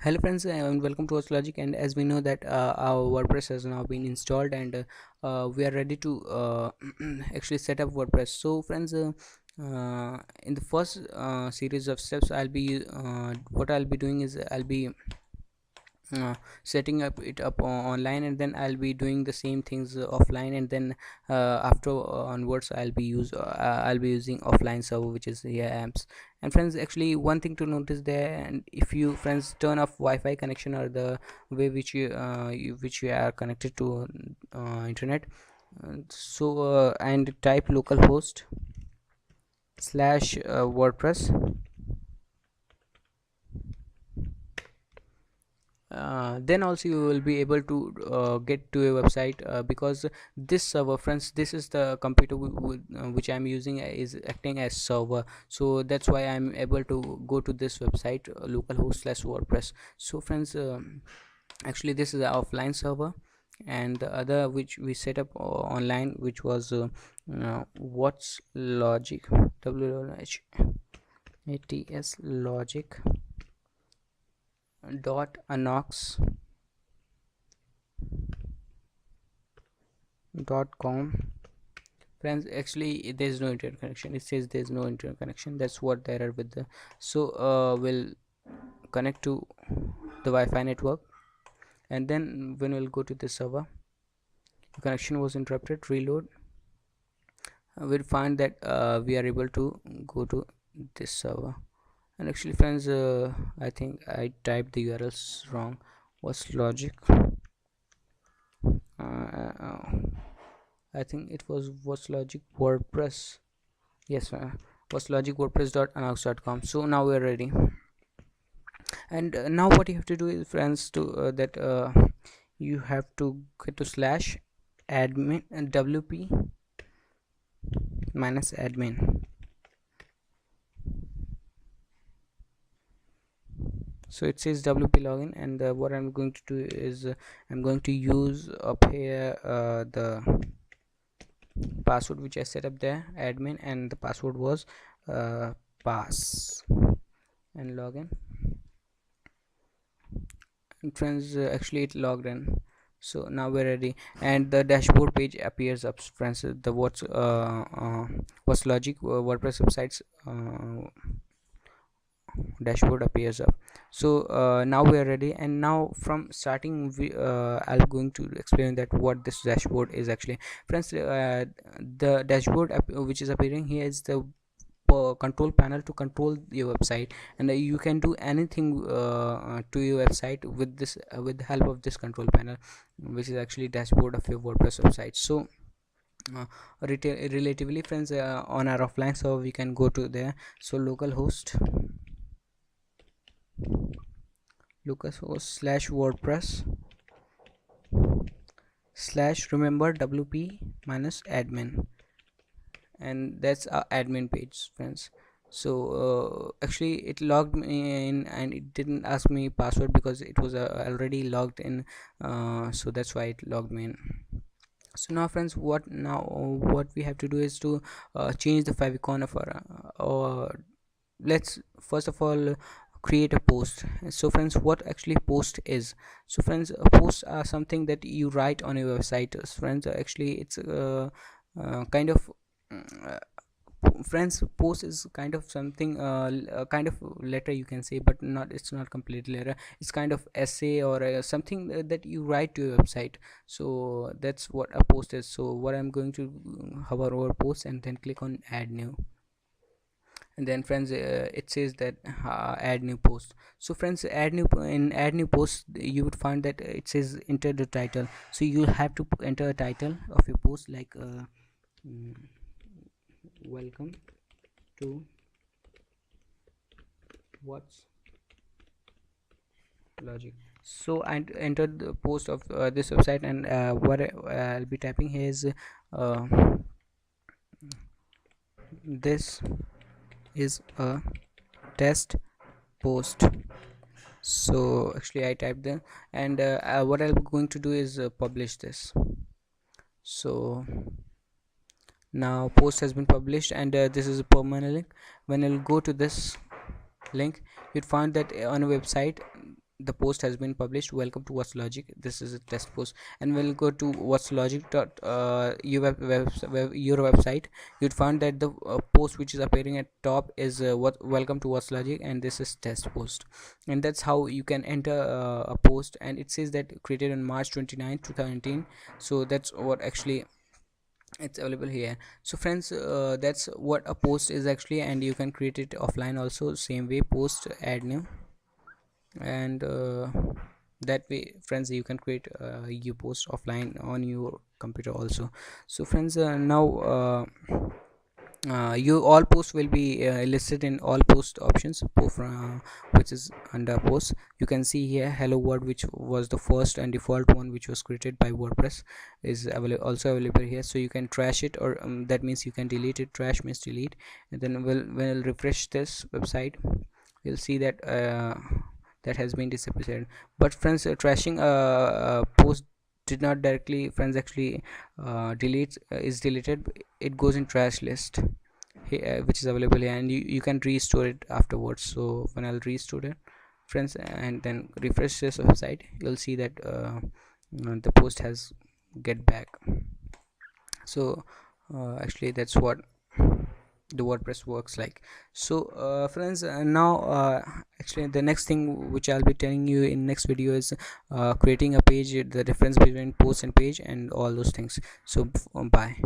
Hello friends, and welcome to Logic. And as we know that our WordPress has now been installed, and we are ready to actually set up WordPress. So friends, in the first series of steps, what I'll be doing is I'll be setting up it up online, and then I'll be doing the same things offline, and then after onwards I'll be using offline server, which is here amps. And friends, actually one thing to notice there, and if you friends turn off Wi-Fi connection or the way which you are connected to internet, and type localhost slash WordPress. Then also you will be able to get to a website, because this server, friends, this is the computer which I'm using is acting as server, so that's why I'm able to go to this website, localhost slash WordPress. So friends, actually this is an offline server, and the other which we set up online, which was what's logic, WWHAT'S logic dot anox .com. Friends, actually there's no internet connection. It says there's no internet connection. That's what the error with the. So we'll connect to the Wi-Fi network, and then when we'll go to the server, the connection was interrupted. Reload. We'll find that we are able to go to this server. And actually friends, I think I typed the URLs wrong. What's logic? I think it was what's logic WordPress. Yes, what's logic WordPress.anox.com. So now we're ready, and now what you have to do is, friends, to that you have to get to slash admin and wp minus admin. So it says wp login, and what I'm going to do is I'm going to use up here the password which I set up there, admin, and the password was pass, and login. And friends, actually it logged in, so now we're ready, and the dashboard page appears up, friends. The what's logic WordPress websites dashboard appears up. So now we are ready, and now from starting I'm going to explain that what this dashboard is actually. Friends, the dashboard which is appearing here is the control panel to control your website, and you can do anything to your website with this with the help of this control panel, which is actually dashboard of your WordPress website. So relatively, friends, on our offline server we can go to there. So localhost slash WordPress slash, remember, wp minus admin, and that's our admin page, friends. So actually it logged me in, and it didn't ask me password because it was already logged in, so that's why it logged me in. So now friends, what we have to do is to change the favicon of our let's first of all create a post. So friends, what actually post is? So friends, posts are something that you write on your website. Friends, actually it's kind of uh, friends, post is kind of something, a kind of letter you can say, but not, it's not completely letter. It's kind of essay or something that you write to your website. So that's what a post is. So what I'm going to hover over post and then click on add new, and then friends, it says that add new post. So friends, add new post, you would find that it says enter the title. So you have to enter a title of your post, like mm, welcome to what's logic. So I entered the post of this website, and what I'll be typing here is uh, this is a test post. So actually I typed them, and what I'm going to do is publish this. So now post has been published, and this is a permanent link. When I'll go to this link, you'd find that on a website the post has been published. Welcome to What's Logic. This is a test post, and we'll go to What's Logic dot your website. You'd find that the post which is appearing at top is what welcome to What's Logic, and this is test post. And that's how you can enter a post, and it says that created on March 29th 2019. So that's what actually it's available here. So friends, that's what a post is actually, and you can create it offline also, same way, post, add new, and that way friends you can create you post offline on your computer also. So friends, now you all posts will be listed in all post options, which is under post. You can see here hello world, which was the first and default one which was created by WordPress, is also available here. So you can trash it, or that means you can delete it. Trash means delete. And then we'll refresh this website, you'll see that that has been disappeared. But friends, trashing a post did not directly, friends, actually is deleted. It goes in trash list here, which is available here, and you can restore it afterwards. So when I'll restore it, friends, and then refresh this website, you'll see that the post has get back. So actually that's what the WordPress works like. So friends, now actually the next thing which I'll be telling you in next video is creating a page, the difference between post and page, and all those things. So bye.